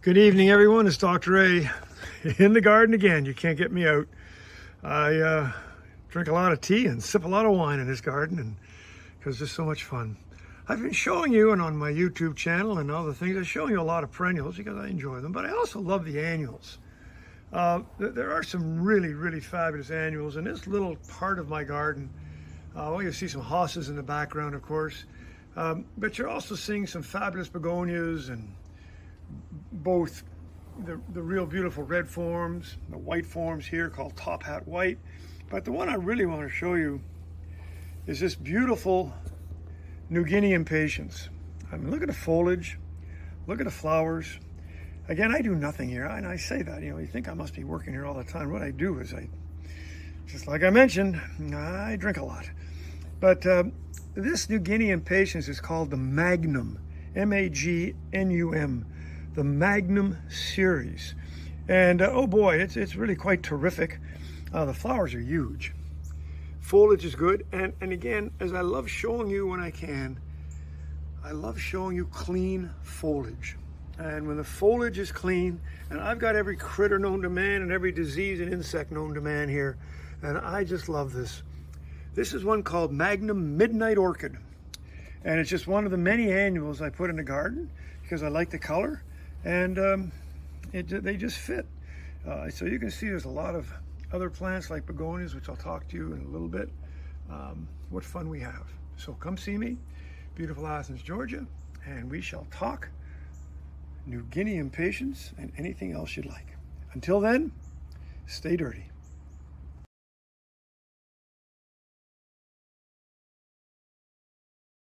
Good evening, everyone. It's Dr. A in the garden again. You can't get me out. I drink a lot of tea and sip a lot of wine in this garden, and because it's just so much fun. I've been showing you, and on my YouTube channel and other things, I'm showing you a lot of perennials because I enjoy them, but I also love the annuals. There are some really fabulous annuals in this little part of my garden. Well, you see some hosses in the background, of course, but you're also seeing some fabulous begonias and both the real beautiful red forms, the white forms here called top hat white. But the one I really want to show you is this beautiful New Guinea impatiens. I mean, look at the foliage, look at the flowers. Again, I do nothing here, and I say that, you think I must be working here all the time. What I do is just like I mentioned, I drink a lot. But this New Guinea impatiens is called the Magnum, M-A-G-N-U-M, the Magnum series. And oh boy, it's really quite terrific. The flowers are huge. Foliage is good. And again, as I love showing you when I can, I love showing you clean foliage. And when the foliage is clean, and I've got every critter known to man and every disease and insect known to man here, and I just love this. This is one called Magnum Midnight Orchid. And it's just one of the many annuals I put in the garden because I like the color, and they just fit. So you can see there's a lot of other plants like begonias, which I'll talk to you in a little bit. What fun we have. So come see me, beautiful Athens, Georgia, and we shall talk New Guinea impatiens and anything else you'd like. Until then, stay dirty.